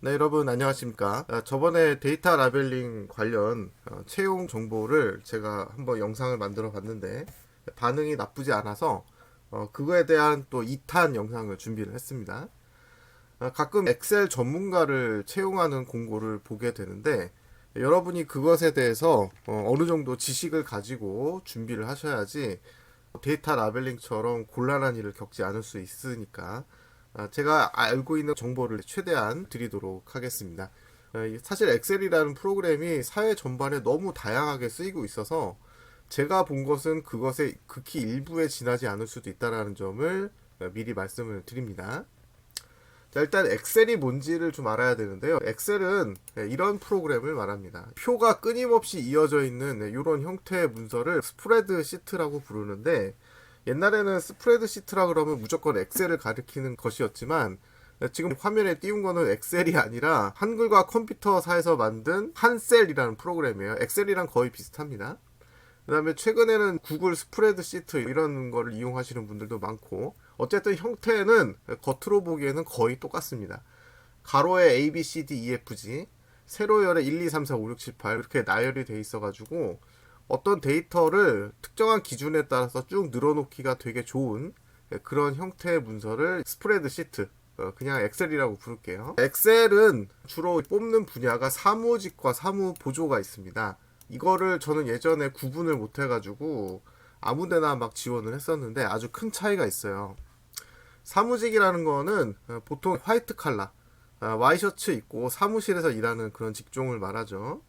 네, 여러분 안녕하십니까? 저번에 데이터 라벨링 관련 채용 정보를 제가 한번 영상을 만들어 봤는데 반응이 나쁘지 않아서 그거에 대한 또 2탄 영상을 준비를 했습니다. 가끔 엑셀 전문가를 채용하는 공고를 보게 되는데 여러분이 그것에 대해서 어느 정도 지식을 가지고 준비를 하셔야지 데이터 라벨링처럼 곤란한 일을 겪지 않을 수 있으니까 제가 알고 있는 정보를 최대한 드리도록 하겠습니다. 사실 엑셀이라는 프로그램이 사회 전반에 너무 다양하게 쓰이고 있어서 제가 본 것은 그것의 극히 일부에 지나지 않을 수도 있다는 점을 미리 말씀을 드립니다. 자, 일단 엑셀이 뭔지를 좀 알아야 되는데요. 엑셀은 이런 프로그램을 말합니다. 표가 끊임없이 이어져 있는 이런 형태의 문서를 스프레드 시트라고 부르는데, 옛날에는 스프레드 시트라 그러면 무조건 엑셀을 가리키는 것이었지만 지금 화면에 띄운 거는 엑셀이 아니라 한글과 컴퓨터사에서 만든 한셀이라는 프로그램이에요. 엑셀이랑 거의 비슷합니다. 그 다음에 최근에는 구글 스프레드 시트 이런 거를 이용하시는 분들도 많고, 어쨌든 형태는 겉으로 보기에는 거의 똑같습니다. 가로에 A, B, C, D, E, F, G, 세로열에 1, 2, 3, 4, 5, 6, 7, 8 이렇게 나열이 돼 있어가지고 어떤 데이터를 특정한 기준에 따라서 쭉 늘어놓기가 되게 좋은 그런 형태의 문서를 스프레드 시트, 그냥 엑셀이라고 부를게요. 엑셀은 주로 뽑는 분야가 사무직과 사무보조가 있습니다. 이거를 저는 예전에 구분을 못 해가지고 아무데나 막 지원을 했었는데 아주 큰 차이가 있어요. 사무직이라는 거는 보통 화이트 칼라, 와이셔츠 입고 사무실에서 일하는 그런 직종을 말하죠.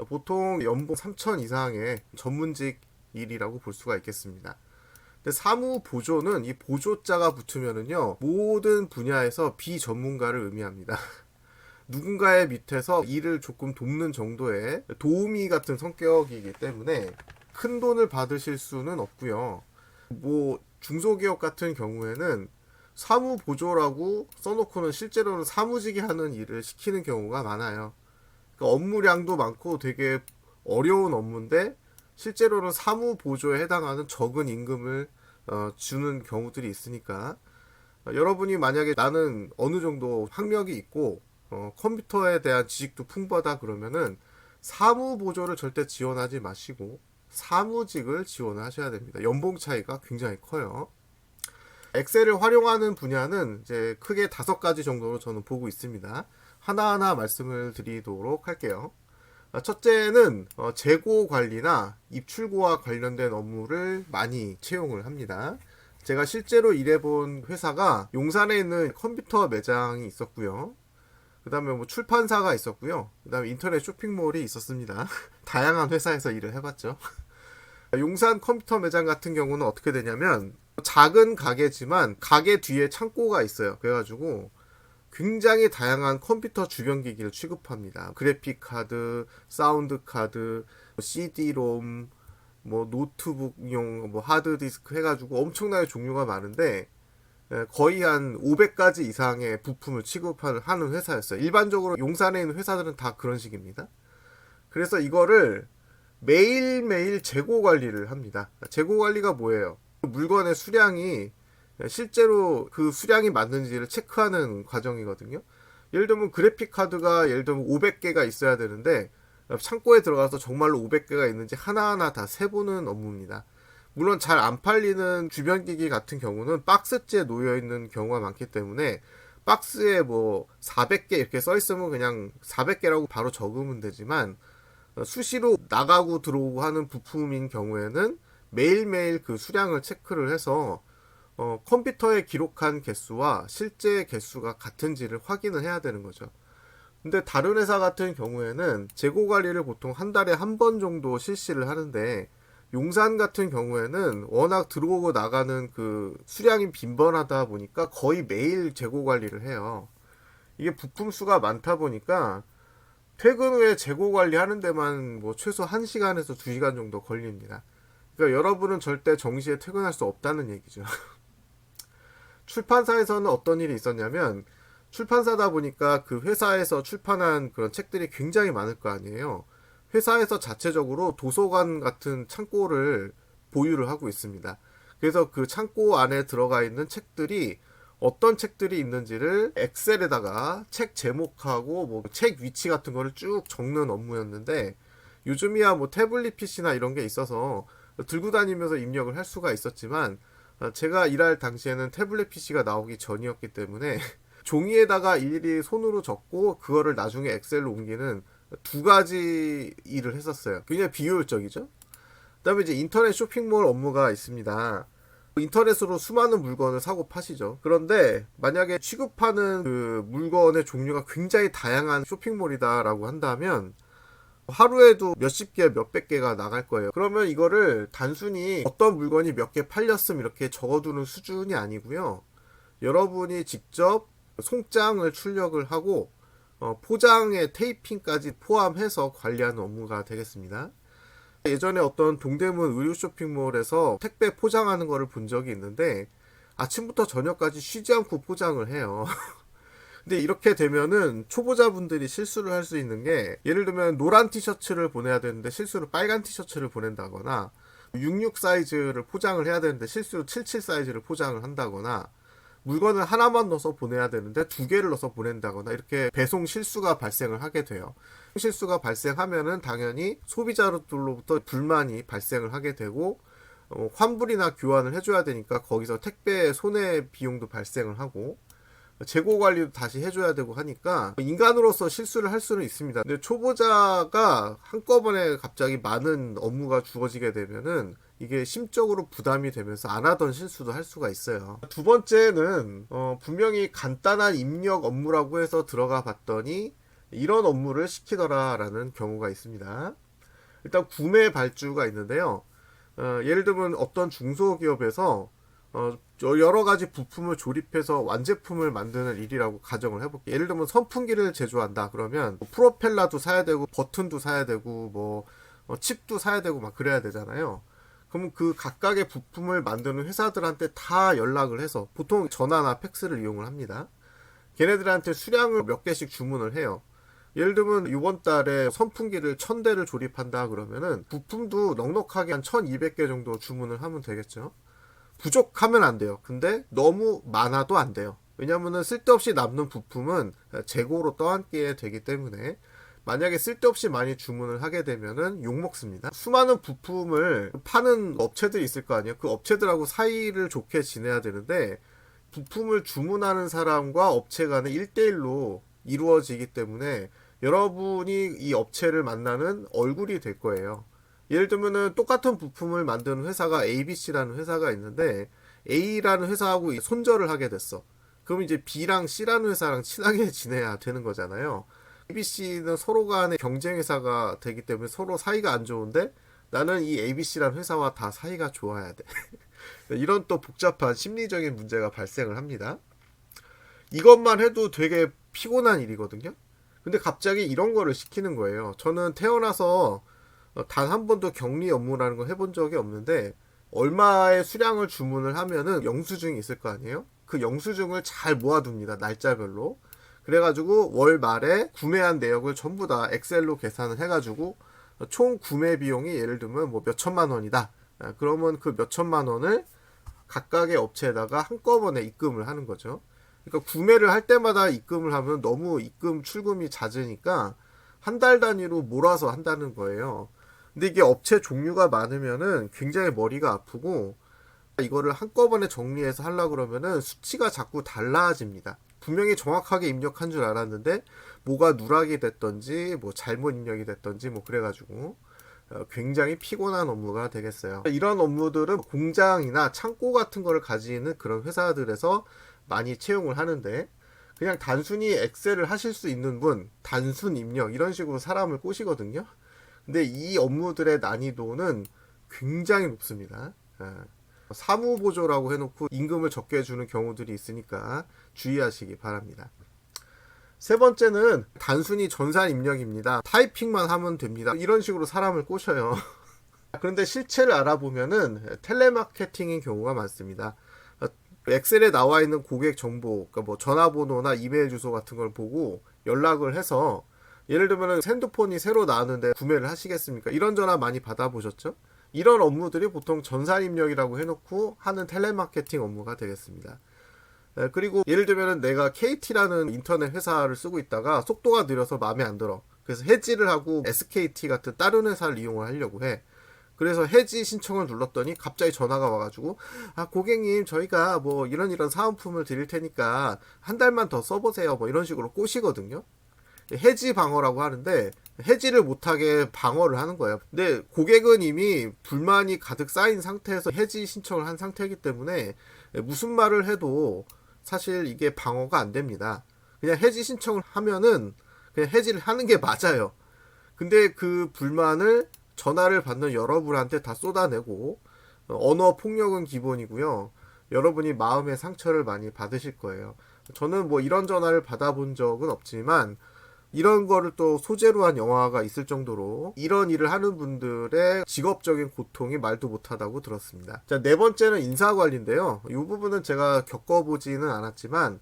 보통 연봉 3천 이상의 전문직 일이라고 볼 수가 있겠습니다. 근데 사무 보조는 이 보조자가 붙으면은요, 모든 분야에서 비전문가를 의미합니다. 누군가의 밑에서 일을 조금 돕는 정도의 도우미 같은 성격이기 때문에 큰 돈을 받으실 수는 없고요. 뭐 중소기업 같은 경우에는 사무보조라고 써놓고는 실제로는 사무직이 하는 일을 시키는 경우가 많아요. 그러니까 업무량도 많고 되게 어려운 업무인데 실제로는 사무보조에 해당하는 적은 임금을 주는 경우들이 있으니까 여러분이 만약에 나는 어느 정도 학력이 있고 컴퓨터에 대한 지식도 풍부하다 그러면은 사무보조를 절대 지원하지 마시고 사무직을 지원을 하셔야 됩니다. 연봉 차이가 굉장히 커요. 엑셀을 활용하는 분야는 이제 크게 5가지 정도로 저는 보고 있습니다. 하나하나 말씀을 드리도록 할게요. 첫째는 재고 관리나 입출고와 관련된 업무를 많이 채용을 합니다. 제가 실제로 일해본 회사가 용산에 있는 컴퓨터 매장이 있었고요. 그 다음에 뭐 출판사가 있었고요. 그 다음에 인터넷 쇼핑몰이 있었습니다. 다양한 회사에서 일을 해봤죠. 용산 컴퓨터 매장 같은 경우는 어떻게 되냐면 작은 가게지만 가게 뒤에 창고가 있어요. 그래가지고 굉장히 다양한 컴퓨터 주변 기기를 취급합니다. 그래픽 카드, 사운드 카드, CD-롬, 뭐 노트북용, 뭐 하드디스크 해가지고 엄청나게 종류가 많은데 거의 한 500가지 이상의 부품을 취급하는 회사였어요. 일반적으로 용산에 있는 회사들은 다 그런 식입니다. 그래서 이거를 매일매일 재고 관리를 합니다. 재고 관리가 뭐예요? 물건의 수량이 실제로 그 수량이 맞는지를 체크하는 과정이거든요. 예를 들면 그래픽 카드가 예를 들면 500개가 있어야 되는데 창고에 들어가서 정말로 500개가 있는지 하나하나 다 세보는 업무입니다. 물론 잘 안 팔리는 주변 기기 같은 경우는 박스째 놓여 있는 경우가 많기 때문에 박스에 뭐 400개 이렇게 써 있으면 그냥 400개라고 바로 적으면 되지만 수시로 나가고 들어오고 하는 부품인 경우에는 매일매일 그 수량을 체크를 해서 컴퓨터에 기록한 개수와 실제 개수가 같은지를 확인을 해야 되는 거죠. 근데 다른 회사 같은 경우에는 재고 관리를 보통 한 달에 한 번 정도 실시를 하는데 용산 같은 경우에는 워낙 들어오고 나가는 그 수량이 빈번하다 보니까 거의 매일 재고 관리를 해요. 이게 부품 수가 많다 보니까 퇴근 후에 재고 관리하는 데만 뭐 최소 1시간에서 2시간 정도 걸립니다. 그러니까 여러분은 절대 정시에 퇴근할 수 없다는 얘기죠. 출판사에서는 어떤 일이 있었냐면 출판사다 보니까 그 회사에서 출판한 그런 책들이 굉장히 많을 거 아니에요. 회사에서 자체적으로 도서관 같은 창고를 보유를 하고 있습니다. 그래서 그 창고 안에 들어가 있는 책들이 어떤 책들이 있는지를 엑셀에다가 책 제목하고 뭐 책 위치 같은 거를 쭉 적는 업무였는데, 요즘이야 뭐 태블릿 PC나 이런 게 있어서 들고 다니면서 입력을 할 수가 있었지만, 제가 일할 당시에는 태블릿 PC가 나오기 전이었기 때문에 종이에다가 일일이 손으로 적고 그거를 나중에 엑셀로 옮기는 두 가지 일을 했었어요. 굉장히 비효율적이죠. 그다음에 이제 인터넷 쇼핑몰 업무가 있습니다. 인터넷으로 수많은 물건을 사고 파시죠. 그런데 만약에 취급하는 그 물건의 종류가 굉장히 다양한 쇼핑몰이다라고 한다면 하루에도 몇십 개, 몇백 개가 나갈 거예요. 그러면 이거를 단순히 어떤 물건이 몇 개 팔렸음 이렇게 적어두는 수준이 아니고요. 여러분이 직접 송장을 출력을 하고 포장의 테이핑까지 포함해서 관리하는 업무가 되겠습니다. 예전에 어떤 동대문 의류 쇼핑몰에서 택배 포장하는 거를 본 적이 있는데, 아침부터 저녁까지 쉬지 않고 포장을 해요. 근데 이렇게 되면은 초보자분들이 실수를 할 수 있는 게, 예를 들면 노란 티셔츠를 보내야 되는데 실수로 빨간 티셔츠를 보낸다거나, 66 사이즈를 포장을 해야 되는데 실수로 77 사이즈를 포장을 한다거나, 물건을 하나만 넣어서 보내야 되는데 두 개를 넣어서 보낸다거나, 이렇게 배송 실수가 발생을 하게 돼요. 실수가 발생하면은 당연히 소비자들로부터 불만이 발생을 하게 되고, 환불이나 교환을 해줘야 되니까 거기서 택배 손해 비용도 발생을 하고, 재고 관리도 다시 해줘야 되고 하니까 인간으로서 실수를 할 수는 있습니다. 근데 초보자가 한꺼번에 갑자기 많은 업무가 주어지게 되면은 이게 심적으로 부담이 되면서 안 하던 실수도 할 수가 있어요. 두 번째는 분명히 간단한 입력 업무라고 해서 들어가 봤더니 이런 업무를 시키더라라는 경우가 있습니다. 일단 구매 발주가 있는데요. 예를 들면 어떤 중소기업에서 여러 가지 부품을 조립해서 완제품을 만드는 일이라고 가정을 해볼게요. 예를 들면 선풍기를 제조한다 그러면 프로펠러도 사야 되고 버튼도 사야 되고 뭐 칩도 사야 되고 막 그래야 되잖아요. 그럼 그 각각의 부품을 만드는 회사들한테 다 연락을 해서, 보통 전화나 팩스를 이용을 합니다. 걔네들한테 수량을 몇 개씩 주문을 해요. 예를 들면 이번 달에 선풍기를 1000대를 조립한다 그러면은 부품도 넉넉하게 한 1200개 정도 주문을 하면 되겠죠. 부족하면 안 돼요. 근데 너무 많아도 안 돼요. 왜냐면은 쓸데없이 남는 부품은 재고로 떠안게 되기 때문에, 만약에 쓸데없이 많이 주문을 하게 되면은 욕먹습니다. 수많은 부품을 파는 업체들이 있을 거 아니에요. 그 업체들하고 사이를 좋게 지내야 되는데, 부품을 주문하는 사람과 업체 간의 1대1로 이루어지기 때문에 여러분이 이 업체를 만나는 얼굴이 될 거예요. 예를 들면은 똑같은 부품을 만드는 회사가 ABC라는 회사가 있는데, A라는 회사하고 손절을 하게 됐어. 그럼 이제 B랑 C라는 회사랑 친하게 지내야 되는 거잖아요. ABC는 서로 간의 경쟁 회사가 되기 때문에 서로 사이가 안 좋은데, 나는 이 ABC라는 회사와 다 사이가 좋아야 돼. 이런 또 복잡한 심리적인 문제가 발생을 합니다. 이것만 해도 되게 피곤한 일이거든요. 근데 갑자기 이런 거를 시키는 거예요. 저는 태어나서 단 한 번도 격리 업무라는 걸 해본 적이 없는데, 얼마의 수량을 주문을 하면은 영수증이 있을 거 아니에요? 그 영수증을 잘 모아둡니다. 날짜별로. 그래가지고 월 말에 구매한 내역을 전부 다 엑셀로 계산을 해가지고 총 구매 비용이 예를 들면 뭐 몇천만 원이다. 그러면 그 몇천만 원을 각각의 업체에다가 한꺼번에 입금을 하는 거죠. 그러니까 구매를 할 때마다 입금을 하면 너무 입금 출금이 잦으니까 한 달 단위로 몰아서 한다는 거예요. 근데 이게 업체 종류가 많으면은 굉장히 머리가 아프고, 이거를 한꺼번에 정리해서 하려고 그러면은 수치가 자꾸 달라집니다. 분명히 정확하게 입력한 줄 알았는데 뭐가 누락이 됐던지 뭐 잘못 입력이 됐던지 뭐 그래가지고 굉장히 피곤한 업무가 되겠어요. 이런 업무들은 공장이나 창고 같은 거를 가지는 그런 회사들에서 많이 채용을 하는데, 그냥 단순히 엑셀을 하실 수 있는 분, 단순 입력 이런 식으로 사람을 꼬시거든요. 근데 이 업무들의 난이도는 굉장히 높습니다. 사무보조라고 해놓고 임금을 적게 주는 경우들이 있으니까 주의하시기 바랍니다. 세 번째는 단순히 전산 입력입니다. 타이핑만 하면 됩니다. 이런 식으로 사람을 꼬셔요. 그런데 실체를 알아보면은 텔레마케팅인 경우가 많습니다. 엑셀에 나와 있는 고객 정보, 그러니까 뭐 전화번호나 이메일 주소 같은 걸 보고 연락을 해서, 예를 들면 핸드폰이 새로 나왔는데 구매를 하시겠습니까? 이런 전화 많이 받아보셨죠? 이런 업무들이 보통 전산 입력이라고 해놓고 하는 텔레마케팅 업무가 되겠습니다. 그리고 예를 들면 내가 KT라는 인터넷 회사를 쓰고 있다가 속도가 느려서 마음에 안 들어. 그래서 해지를 하고 SKT 같은 다른 회사를 이용을 하려고 해. 그래서 해지 신청을 눌렀더니 갑자기 전화가 와가지고, 아, 고객님, 저희가 뭐 이런 사은품을 드릴 테니까 한 달만 더 써보세요. 뭐 이런 식으로 꼬시거든요. 해지 방어라고 하는데, 해지를 못하게 방어를 하는 거예요. 근데 고객은 이미 불만이 가득 쌓인 상태에서 해지 신청을 한 상태이기 때문에 무슨 말을 해도 사실 이게 방어가 안 됩니다. 그냥 해지 신청을 하면은 그냥 해지를 하는 게 맞아요. 근데 그 불만을 전화를 받는 여러분한테 다 쏟아내고, 언어 폭력은 기본이고요. 여러분이 마음의 상처를 많이 받으실 거예요. 저는 뭐 이런 전화를 받아본 적은 없지만 이런 거를 또 소재로 한 영화가 있을 정도로 이런 일을 하는 분들의 직업적인 고통이 말도 못하다고 들었습니다. 자, 네 번째는 인사관리인데요. 이 부분은 제가 겪어보지는 않았지만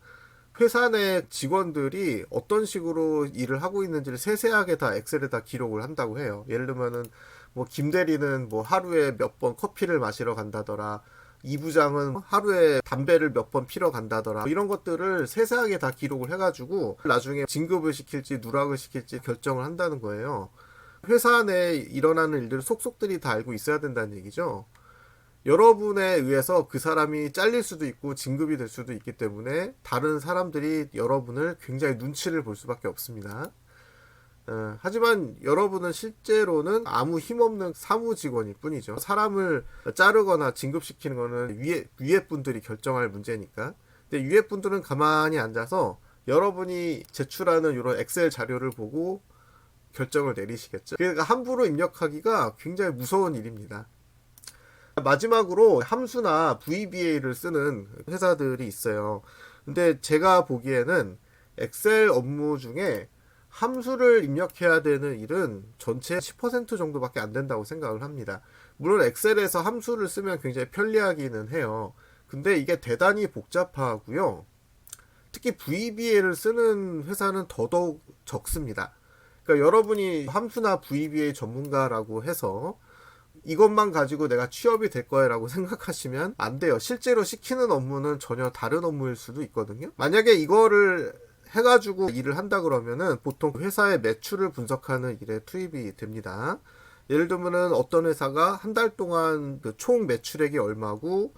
회사 내 직원들이 어떤 식으로 일을 하고 있는지를 세세하게 다 엑셀에다 기록을 한다고 해요. 예를 들면은 뭐 김 대리는 뭐 하루에 몇 번 커피를 마시러 간다더라. 이 부장은 하루에 담배를 몇 번 피러 간다더라. 이런 것들을 세세하게 다 기록을 해가지고 나중에 진급을 시킬지 누락을 시킬지 결정을 한다는 거예요. 회사 내에 일어나는 일들을 속속들이 다 알고 있어야 된다는 얘기죠. 여러분에 의해서 그 사람이 잘릴 수도 있고 진급이 될 수도 있기 때문에 다른 사람들이 여러분을 굉장히 눈치를 볼 수밖에 없습니다. 하지만 여러분은 실제로는 아무 힘없는 사무직원일 뿐이죠. 사람을 자르거나 진급시키는 거는 위에 분들이 결정할 문제니까. 근데 위에 분들은 가만히 앉아서 여러분이 제출하는 이런 엑셀 자료를 보고 결정을 내리시겠죠. 그러니까 함부로 입력하기가 굉장히 무서운 일입니다. 마지막으로 함수나 VBA를 쓰는 회사들이 있어요. 근데 제가 보기에는 엑셀 업무 중에 함수를 입력해야 되는 일은 전체 10% 정도밖에 안 된다고 생각을 합니다. 물론 엑셀에서 함수를 쓰면 굉장히 편리하기는 해요. 근데 이게 대단히 복잡하고요. 특히 VBA를 쓰는 회사는 더더욱 적습니다. 그러니까 여러분이 함수나 VBA 전문가라고 해서 이것만 가지고 내가 취업이 될 거야 라고 생각하시면 안 돼요. 실제로 시키는 업무는 전혀 다른 업무일 수도 있거든요. 만약에 이거를 해가지고 일을 한다 그러면은 보통 회사의 매출을 분석하는 일에 투입이 됩니다. 예를 들면은 어떤 회사가 한 달 동안 그 총 매출액이 얼마고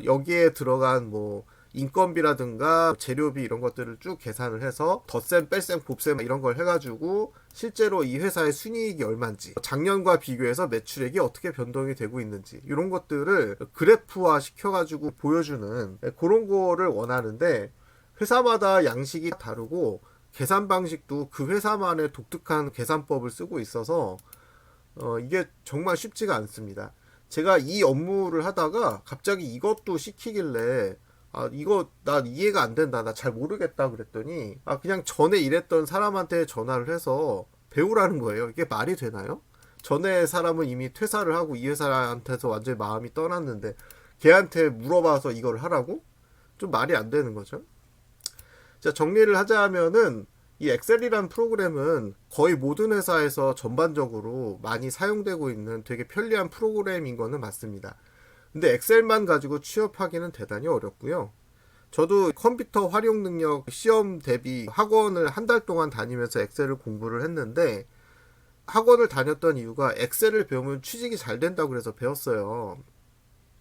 여기에 들어간 뭐 인건비라든가 재료비 이런 것들을 쭉 계산을 해서 덧셈, 뺄셈, 곱셈 이런 걸 해가지고 실제로 이 회사의 순이익이 얼마인지, 작년과 비교해서 매출액이 어떻게 변동이 되고 있는지 이런 것들을 그래프화 시켜가지고 보여주는 그런 거를 원하는데, 회사마다 양식이 다르고 계산 방식도 그 회사만의 독특한 계산법을 쓰고 있어서 이게 정말 쉽지가 않습니다. 제가 이 업무를 하다가 갑자기 이것도 시키길래 이거 나 이해가 안 된다, 나 잘 모르겠다 그랬더니 그냥 전에 일했던 사람한테 전화를 해서 배우라는 거예요. 이게 말이 되나요? 전에 사람은 이미 퇴사를 하고 이 회사한테서 완전히 마음이 떠났는데 걔한테 물어봐서 이걸 하라고? 좀 말이 안 되는 거죠. 자, 정리를 하자면은 이 엑셀이란 프로그램은 거의 모든 회사에서 전반적으로 많이 사용되고 있는 되게 편리한 프로그램인 거는 맞습니다. 근데 엑셀만 가지고 취업하기는 대단히 어렵고요. 저도 컴퓨터 활용 능력 시험 대비 학원을 한 달 동안 다니면서 엑셀을 공부를 했는데, 학원을 다녔던 이유가 엑셀을 배우면 취직이 잘 된다고 그래서 배웠어요.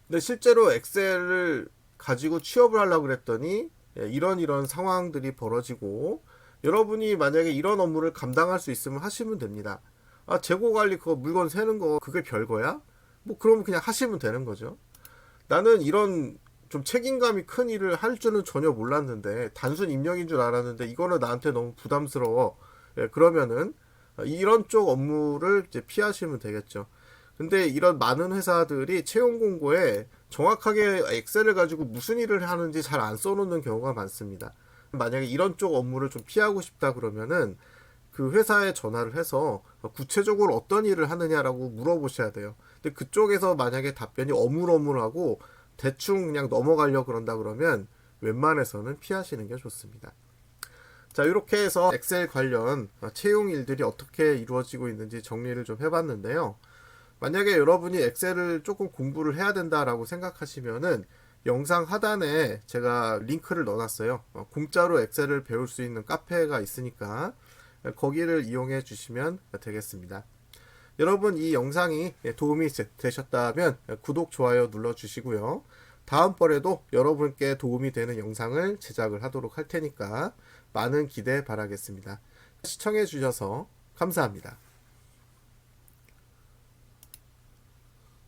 근데 실제로 엑셀을 가지고 취업을 하려고 그랬더니 이런 상황들이 벌어지고, 여러분이 만약에 이런 업무를 감당할 수 있으면 하시면 됩니다. 재고 관리 그거 물건 세는 거 그게 별거야? 뭐 그러면 그냥 하시면 되는 거죠. 나는 이런 좀 책임감이 큰 일을 할 줄은 전혀 몰랐는데, 단순 입력인 줄 알았는데 이거는 나한테 너무 부담스러워. 그러면은 이런 쪽 업무를 이제 피하시면 되겠죠. 근데 이런 많은 회사들이 채용 공고에 정확하게 엑셀을 가지고 무슨 일을 하는지 잘 안 써놓는 경우가 많습니다. 만약에 이런 쪽 업무를 좀 피하고 싶다 그러면은 그 회사에 전화를 해서 구체적으로 어떤 일을 하느냐라고 물어보셔야 돼요. 근데 그쪽에서 만약에 답변이 어물어물하고 대충 그냥 넘어가려고 그런다 그러면 웬만해서는 피하시는 게 좋습니다. 자, 이렇게 해서 엑셀 관련 채용 일들이 어떻게 이루어지고 있는지 정리를 좀 해봤는데요. 만약에 여러분이 엑셀을 조금 공부를 해야 된다라고 생각하시면은 영상 하단에 제가 링크를 넣어놨어요. 공짜로 엑셀을 배울 수 있는 카페가 있으니까 거기를 이용해 주시면 되겠습니다. 여러분 이 영상이 도움이 되셨다면 구독, 좋아요 눌러주시고요. 다음번에도 여러분께 도움이 되는 영상을 제작을 하도록 할 테니까 많은 기대 바라겠습니다. 시청해 주셔서 감사합니다.